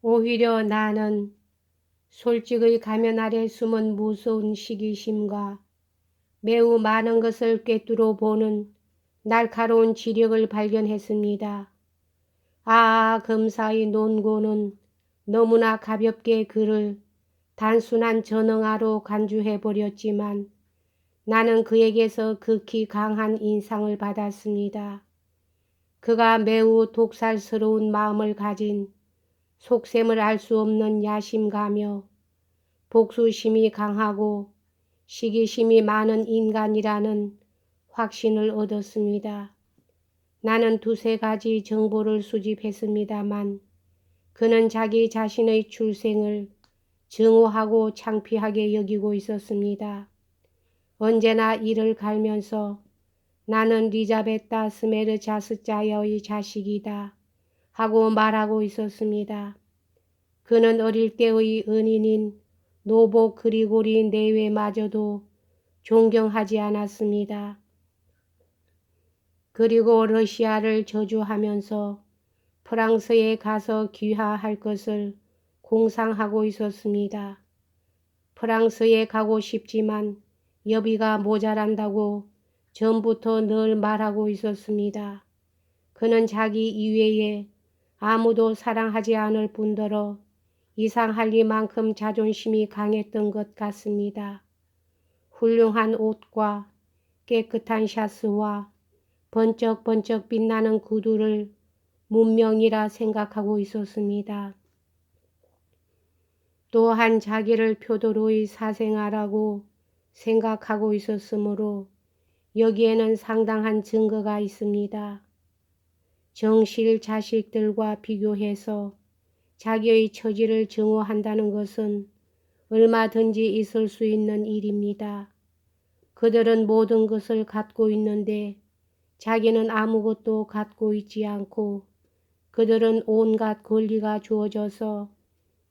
오히려 나는 솔직의 가면 아래 숨은 무서운 시기심과 매우 많은 것을 꿰뚫어 보는 날카로운 지력을 발견했습니다. 검사의 논고는 너무나 가볍게 그를 단순한 전응아로 간주해버렸지만 나는 그에게서 극히 강한 인상을 받았습니다. 그가 매우 독살스러운 마음을 가진 속셈을 알 수 없는 야심가며 복수심이 강하고 시기심이 많은 인간이라는 확신을 얻었습니다. 나는 두세 가지 정보를 수집했습니다만 그는 자기 자신의 출생을 증오하고 창피하게 여기고 있었습니다. 언제나 이를 갈면서 나는 리자베타 스메르자스자여의 자식이다 하고 말하고 있었습니다. 그는 어릴 때의 은인인 노보 그리고리 내외마저도 존경하지 않았습니다. 그리고 러시아를 저주하면서 프랑스에 가서 귀화할 것을 공상하고 있었습니다. 프랑스에 가고 싶지만 여비가 모자란다고 전부터 늘 말하고 있었습니다. 그는 자기 이외에 아무도 사랑하지 않을 뿐더러 이상할 리만큼 자존심이 강했던 것 같습니다. 훌륭한 옷과 깨끗한 샤스와 번쩍번쩍 빛나는 구두를 문명이라 생각하고 있었습니다. 또한 자기를 표도로의 사생아라고 생각하고 있었으므로 여기에는 상당한 증거가 있습니다. 정실 자식들과 비교해서 자기의 처지를 증오한다는 것은 얼마든지 있을 수 있는 일입니다. 그들은 모든 것을 갖고 있는데 자기는 아무것도 갖고 있지 않고 그들은 온갖 권리가 주어져서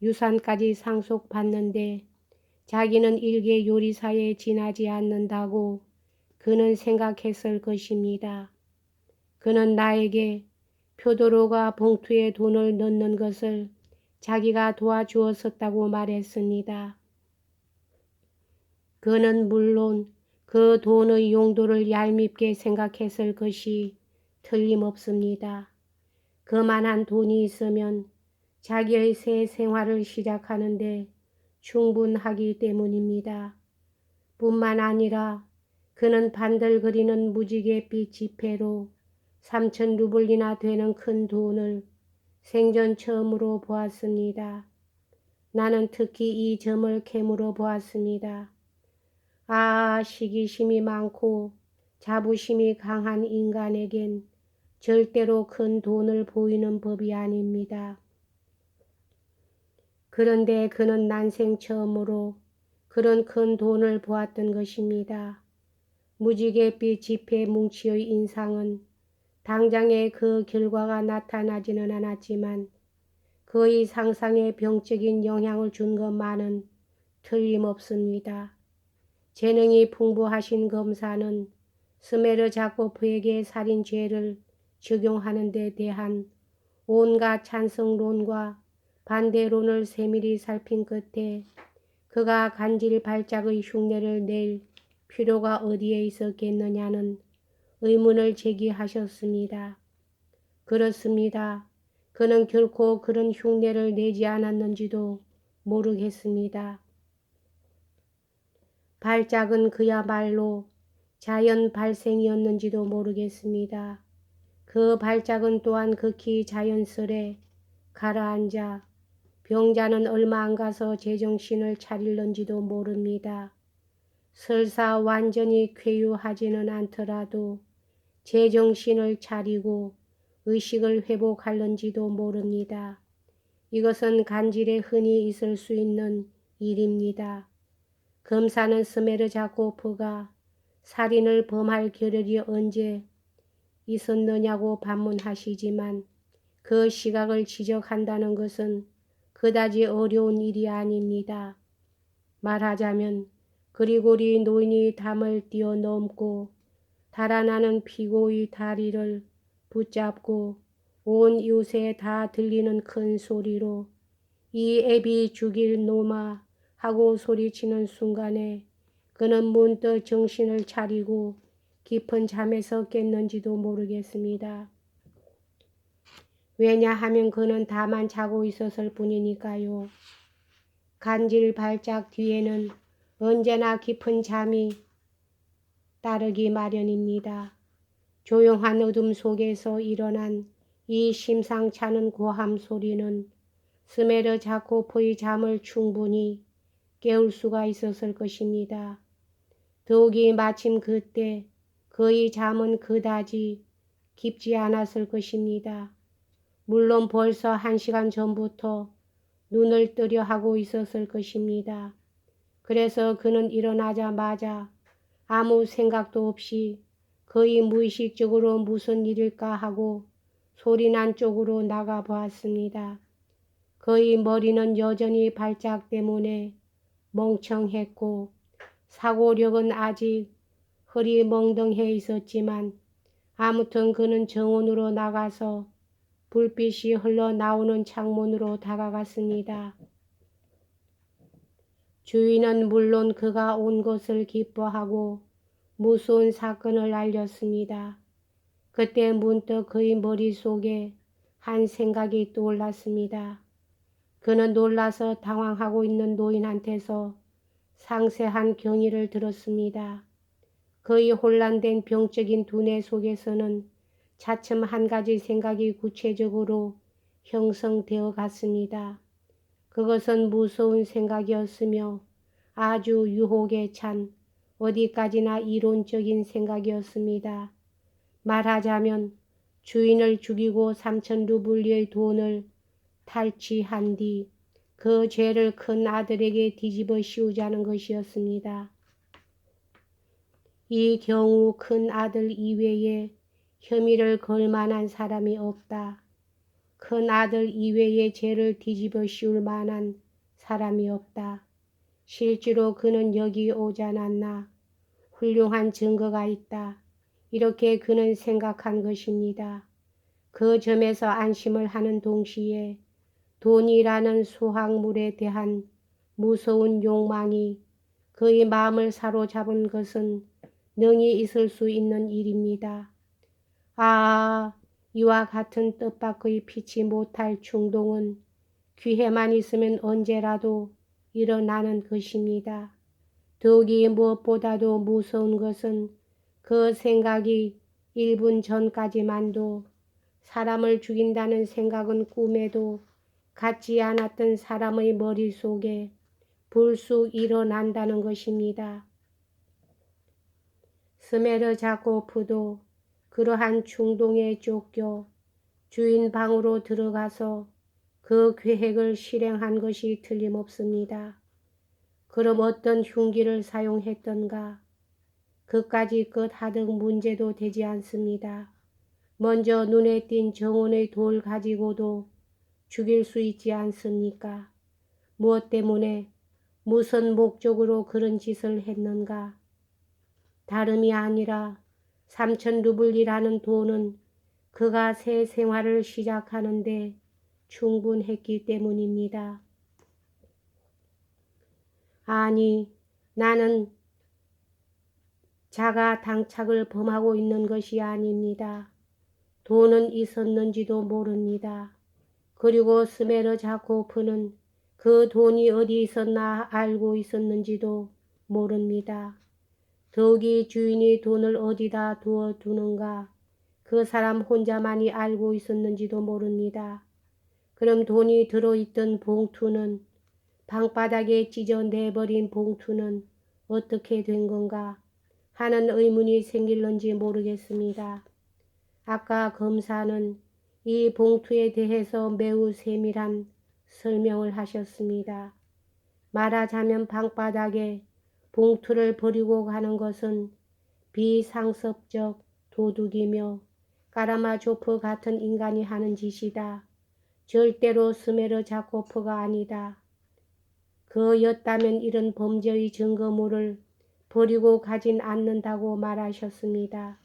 유산까지 상속받는데 자기는 일개 요리사에 지나지 않는다고 그는 생각했을 것입니다. 그는 나에게 표도로가 봉투에 돈을 넣는 것을 자기가 도와주었었다고 말했습니다. 그는 물론 그 돈의 용도를 얄밉게 생각했을 것이 틀림없습니다. 그만한 돈이 있으면 자기의 새 생활을 시작하는데 충분하기 때문입니다. 뿐만 아니라 그는 반들거리는 무지갯빛 지폐로 3천 루블이나 되는 큰 돈을 생전 처음으로 보았습니다. 나는 특히 이 점을 캐물어 보았습니다. 시기심이 많고 자부심이 강한 인간에겐 절대로 큰 돈을 보이는 법이 아닙니다. 그런데 그는 난생 처음으로 그런 큰 돈을 보았던 것입니다. 무지갯빛 지폐 뭉치의 인상은 당장에 그 결과가 나타나지는 않았지만 그의 상상에 병적인 영향을 준 것만은 틀림없습니다. 재능이 풍부하신 검사는 스메르자코프에게 살인죄를 적용하는 데 대한 온갖 찬성론과 반대론을 세밀히 살핀 끝에 그가 간질 발작의 흉내를 낼 필요가 어디에 있었겠느냐는 의문을 제기하셨습니다. 그렇습니다. 그는 결코 그런 흉내를 내지 않았는지도 모르겠습니다. 발작은 그야말로 자연 발생이었는지도 모르겠습니다. 그 발작은 또한 극히 자연스레 가라앉아 병자는 얼마 안 가서 제정신을 차릴는지도 모릅니다. 설사 완전히 쾌유하지는 않더라도 제정신을 차리고 의식을 회복할는지도 모릅니다. 이것은 간질에 흔히 있을 수 있는 일입니다. 검사는 스메르자코프가 살인을 범할 겨를이 언제 있었느냐고 반문하시지만 그 시각을 지적한다는 것은 그다지 어려운 일이 아닙니다. 말하자면 그리고리 노인이 담을 뛰어넘고 달아나는 피고의 다리를 붙잡고 온 이웃에 다 들리는 큰 소리로 이 애비 죽일 놈아 하고 소리치는 순간에 그는 문득 정신을 차리고 깊은 잠에서 깼는지도 모르겠습니다. 왜냐하면 그는 다만 자고 있었을 뿐이니까요. 간질 발작 뒤에는 언제나 깊은 잠이 따르기 마련입니다. 조용한 어둠 속에서 일어난 이 심상찮은 고함 소리는 스메르자코프의 잠을 충분히 깨울 수가 있었을 것입니다. 더욱이 마침 그때 그의 잠은 그다지 깊지 않았을 것입니다. 물론 벌써 1시간 전부터 눈을 뜨려 하고 있었을 것입니다. 그래서 그는 일어나자마자 아무 생각도 없이 거의 무의식적으로 무슨 일일까 하고 소리난 쪽으로 나가 보았습니다. 그의 머리는 여전히 발작 때문에 멍청했고 사고력은 아직 흐리멍덩해 있었지만 아무튼 그는 정원으로 나가서 불빛이 흘러나오는 창문으로 다가갔습니다. 주인은 물론 그가 온 것을 기뻐하고 무서운 사건을 알렸습니다. 그때 문득 그의 머릿속에 한 생각이 떠올랐습니다. 그는 놀라서 당황하고 있는 노인한테서 상세한 경위를 들었습니다. 그의 혼란된 병적인 두뇌 속에서는 차츰 한 가지 생각이 구체적으로 형성되어 갔습니다. 그것은 무서운 생각이었으며 아주 유혹에 찬 어디까지나 이론적인 생각이었습니다. 말하자면 주인을 죽이고 3,000루블리의 돈을 탈취한 뒤 그 죄를 큰 아들에게 뒤집어 씌우자는 것이었습니다. 이 경우 큰 아들 이외에 혐의를 걸 만한 사람이 없다. 큰 아들 이외에 죄를 뒤집어 씌울 만한 사람이 없다. 실제로 그는 여기 오지 않았나. 훌륭한 증거가 있다. 이렇게 그는 생각한 것입니다. 그 점에서 안심을 하는 동시에 돈이라는 수확물에 대한 무서운 욕망이 그의 마음을 사로잡은 것은 능히 있을 수 있는 일입니다. 이와 같은 뜻밖의 피치 못할 충동은 기회만 있으면 언제라도 일어나는 것입니다. 더욱이 무엇보다도 무서운 것은 그 생각이 1분 전까지만도 사람을 죽인다는 생각은 꿈에도 갖지 않았던 사람의 머릿속에 불쑥 일어난다는 것입니다. 스메르자코프도 그러한 충동에 쫓겨 주인 방으로 들어가서 그 계획을 실행한 것이 틀림없습니다. 그럼 어떤 흉기를 사용했던가? 그까지 것 하등 문제도 되지 않습니다. 먼저 눈에 띈 정원의 돌 가지고도 죽일 수 있지 않습니까? 무엇 때문에 무슨 목적으로 그런 짓을 했는가? 다름이 아니라 3,000루블이라는 돈은 그가 새 생활을 시작하는데 충분했기 때문입니다. 아니, 나는 자가 당착을 범하고 있는 것이 아닙니다. 돈은 있었는지도 모릅니다. 그리고 스메르자코프는 그 돈이 어디 있었나 알고 있었는지도 모릅니다. 더욱이 주인이 돈을 어디다 두었두는가 그 사람 혼자만이 알고 있었는지도 모릅니다. 그럼 돈이 들어있던 봉투는 방바닥에 찢어내버린 봉투는 어떻게 된 건가 하는 의문이 생길는지 모르겠습니다. 아까 검사는 이 봉투에 대해서 매우 세밀한 설명을 하셨습니다. 말하자면 방바닥에 봉투를 버리고 가는 것은 비상습적 도둑이며 까라마조프 같은 인간이 하는 짓이다. 절대로 스메르자코프가 아니다. 그였다면 이런 범죄의 증거물을 버리고 가진 않는다고 말하셨습니다.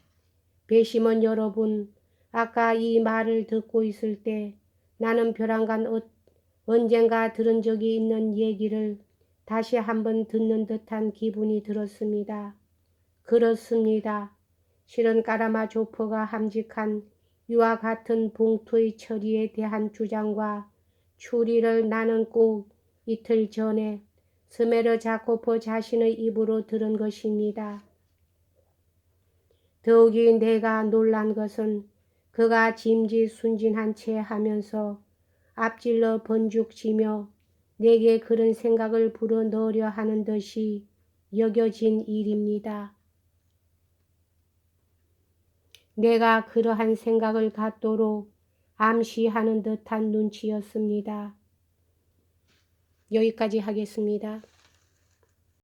배심원 여러분, 아까 이 말을 듣고 있을 때 나는 벼랑간 언젠가 들은 적이 있는 얘기를 다시 한번 듣는 듯한 기분이 들었습니다. 그렇습니다. 실은 까라마조퍼가 함직한 이와 같은 봉투의 처리에 대한 주장과 추리를 나는 꼭 이틀 전에 스메르 자코포 자신의 입으로 들은 것입니다. 더욱이 내가 놀란 것은 그가 짐짓순진한 채 하면서 앞질러 번죽지며 내게 그런 생각을 불어넣으려 하는 듯이 여겨진 일입니다. 내가 그러한 생각을 갖도록 암시하는 듯한 눈치였습니다. 여기까지 하겠습니다.